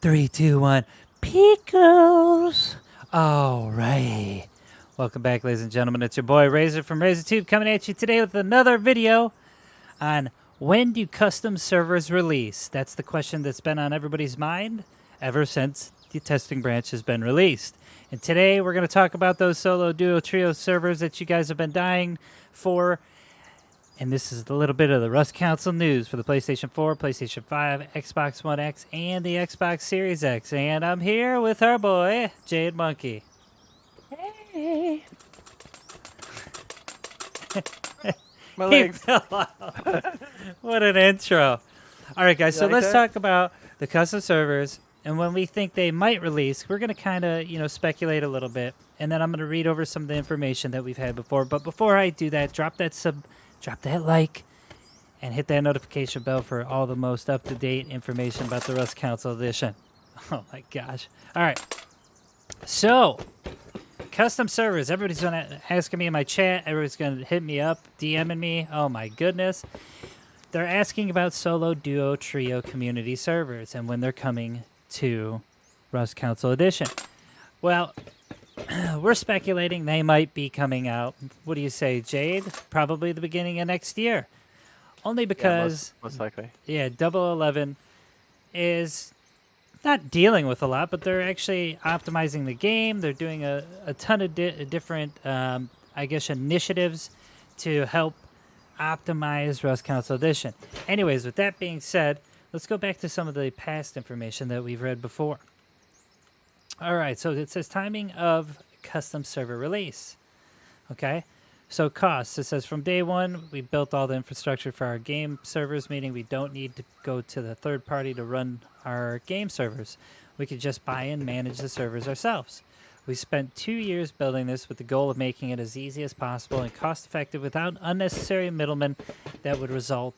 Three, two, one. Pickles. All right. Welcome back, ladies and gentlemen. It's your boy Razor from RazorTube coming at you today with another video on when do custom servers release? That's the question that's been on everybody's mind ever since the testing branch has been released. And today we're going to talk about those solo, duo, trio servers that you guys have been dying for. And this is a little bit of the Rust Console news for the PlayStation 4, PlayStation 5, Xbox One X, and the Xbox Series X. And I'm here with our boy, Jade Monkey. Hey. My He legs. fell out. What an intro. All right, guys, so like let's that? talk about the custom servers. And when we think they might release, we're going to kind of, speculate a little bit. And then I'm going to read over some of the information that we've had before. But before I do that, drop that like, and hit that notification bell for all the most up-to-date information about the Rust Console Edition. Oh my gosh. All right. So, custom servers. Everybody's going to asking me in my chat. Everybody's going to hit me up, DMing me. Oh my goodness. They're asking about solo, duo, trio community servers and when they're coming to Rust Console Edition. Well, we're speculating they might be coming out. What do you say, Jade? Probably the beginning of next year. Only because, most likely. yeah, Double 11 is not dealing with a lot, but they're actually optimizing the game. They're doing a ton of different, initiatives to help optimize Rust Console Edition. Anyways, with that being said, let's go back to some of the past information that we've read before. All right, so it says timing of custom server release. Okay, so costs. It says from day one, we built all the infrastructure for our game servers, meaning we don't need to go to the third party to run our game servers. We could just buy and manage the servers ourselves. We spent 2 years building this with the goal of making it as easy as possible and cost effective without unnecessary middlemen that would result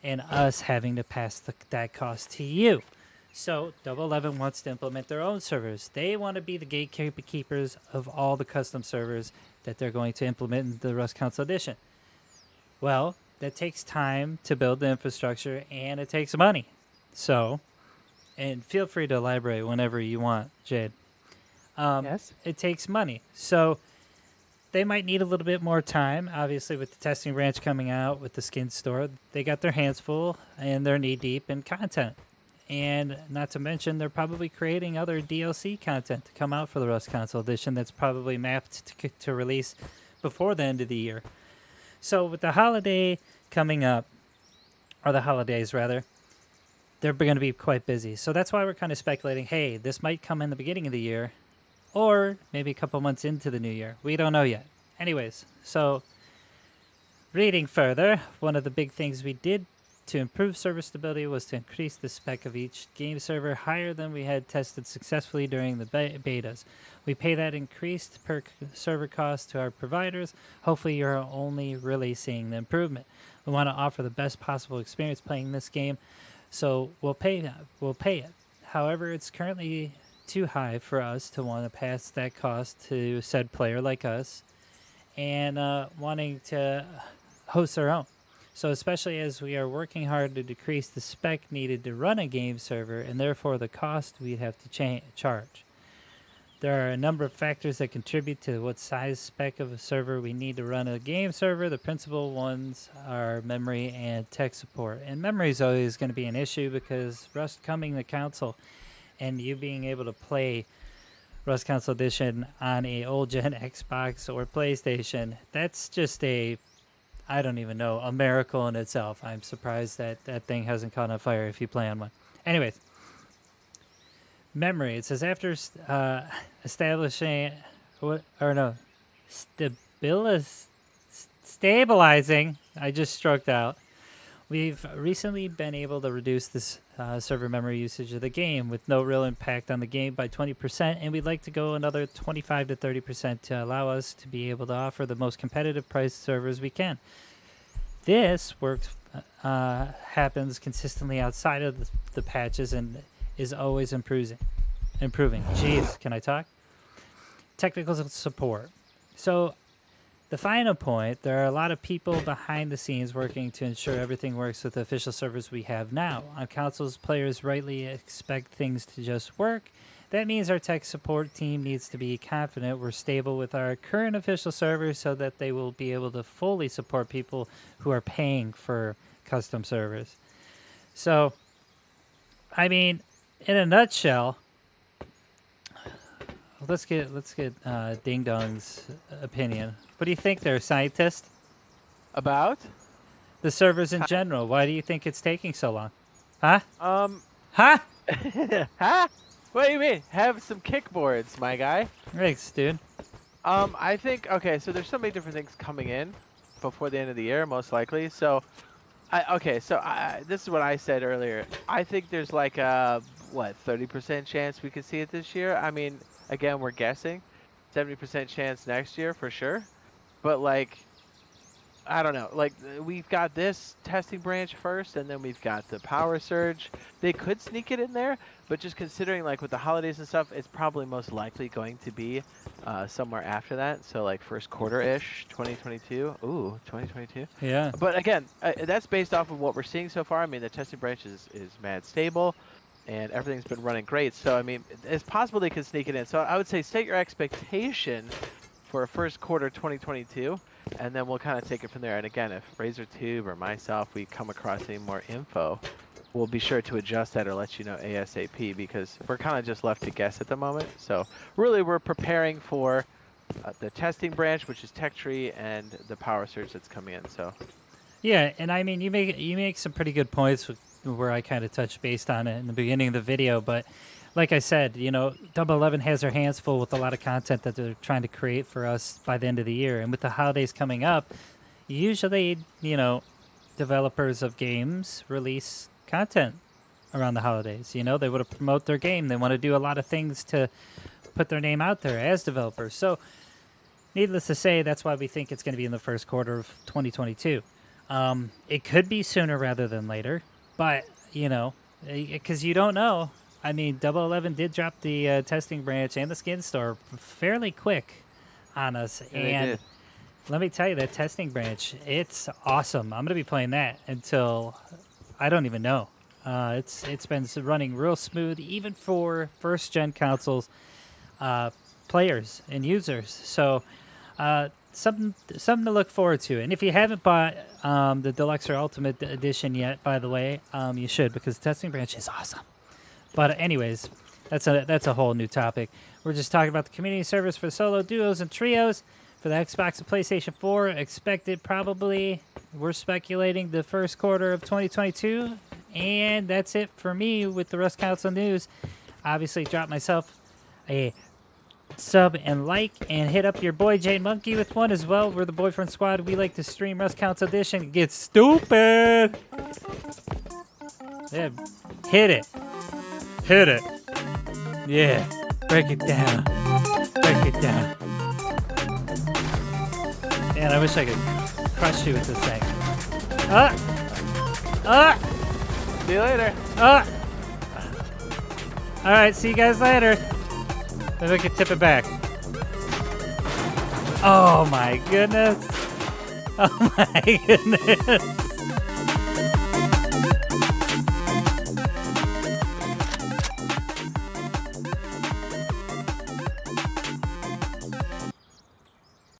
in us having to pass that cost to you. So, Double 11 wants to implement their own servers. They want to be the gatekeepers of all the custom servers that they're going to implement in the Rust Console Edition. Well, that takes time to build the infrastructure, and it takes money. So, and feel free to elaborate whenever you want, Jade. Yes. It takes money. So, they might need a little bit more time. Obviously, with the testing branch coming out, with the skin store, they got their hands full, and they're knee-deep in content. And not to mention, they're probably creating other DLC content to come out for the Rust Console Edition that's probably mapped to release before the end of the year. So with the holiday coming up, or the holidays rather, they're going to be quite busy. So that's why we're kind of speculating, hey, this might come in the beginning of the year, or maybe a couple months into the new year. We don't know yet. Anyways, so reading further, one of the big things we did to improve server stability was to increase the spec of each game server higher than we had tested successfully during the betas. We pay that increased per server cost to our providers. Hopefully you're only really seeing the improvement. We want to offer the best possible experience playing this game, so we'll pay it. However, it's currently too high for us to want to pass that cost to said player like us and wanting to host our own. So especially as we are working hard to decrease the spec needed to run a game server and therefore the cost we'd have to charge. There are a number of factors that contribute to what size spec of a server we need to run a game server. The principal ones are memory and tech support. And memory is always going to be an issue because Rust coming to console and you being able to play Rust Console Edition on a old gen Xbox or PlayStation, that's just I don't even know, a miracle in itself. I'm surprised that that thing hasn't caught on fire if you play on one. Anyways, memory. It says after stabilizing, I just stroked out. We've recently been able to reduce this server memory usage of the game with no real impact on the game by 20%, and we'd like to go another 25 to 30% to allow us to be able to offer the most competitive priced servers we can. This works happens consistently outside of the patches and is always improving. Jeez, can I talk? Technical support. So the final point, there are a lot of people behind the scenes working to ensure everything works with the official servers we have now. On consoles, players rightly expect things to just work. That means our tech support team needs to be confident we're stable with our current official servers so that they will be able to fully support people who are paying for custom servers. So, I mean, in a nutshell, let's get Ding Dong's opinion. What do you think there, scientist? About? The servers in general. Why do you think it's taking so long? Huh? Huh? What do you mean? Have some kickboards, my guy. Thanks, dude. I think, okay, so there's so many different things coming in before the end of the year, most likely. So, this is what I said earlier. I think there's like a, 30% chance we could see it this year? I mean, again, we're guessing. 70% chance next year for sure. But like, I don't know. Like, we've got this testing branch first, and then we've got the power surge. They could sneak it in there, but just considering like with the holidays and stuff, it's probably most likely going to be somewhere after that. So like first quarter-ish, 2022. Ooh, 2022. Yeah. But again, that's based off of what we're seeing so far. I mean, the testing branch is mad stable, and everything's been running great. So I mean, it's possible they could sneak it in. So I would say set your expectation for a first quarter 2022. And then we'll kind of take it from there. And again, if RazorTube or myself, we come across any more info, we'll be sure to adjust that or let you know ASAP, because we're kind of just left to guess at the moment. So really, we're preparing for the testing branch, which is Tech Tree, and the power surge that's coming in. So yeah, and I mean, you make some pretty good points where I kind of touched based on it in the beginning of the video, but like I said, you know, Double 11 has their hands full with a lot of content that they're trying to create for us by the end of the year. And with the holidays coming up, usually, you know, developers of games release content around the holidays. You know, they want to promote their game. They want to do a lot of things to put their name out there as developers. So, needless to say, that's why we think it's going to be in the first quarter of 2022. It could be sooner rather than later, but, you know, because you don't know. I mean, Double 11 did drop the testing branch and the skin store fairly quick on us. And let me tell you, that testing branch, it's awesome. I'm going to be playing that until I don't even know. It's been running real smooth, even for first-gen consoles players and users. So something to look forward to. And if you haven't bought the Deluxe or Ultimate Edition yet, by the way, you should, because the testing branch is awesome. But anyways, that's a whole new topic. We're just talking about the community servers for solo, duos, and trios for the Xbox and PlayStation 4. Expected probably, we're speculating, the first quarter of 2022. And that's it for me with the Rust Console news. Obviously, drop myself a sub and like, and hit up your boy Jade Monkey with one as well. We're the Boyfriend Squad. We like to stream Rust Console Edition. Get stupid. Yeah, hit it. Hit it. Yeah. Break it down. Break it down. Man, I wish I could crush you with this thing. see you later. Alright, see you guys later. Maybe I can tip it back. Oh my goodness. Oh my goodness.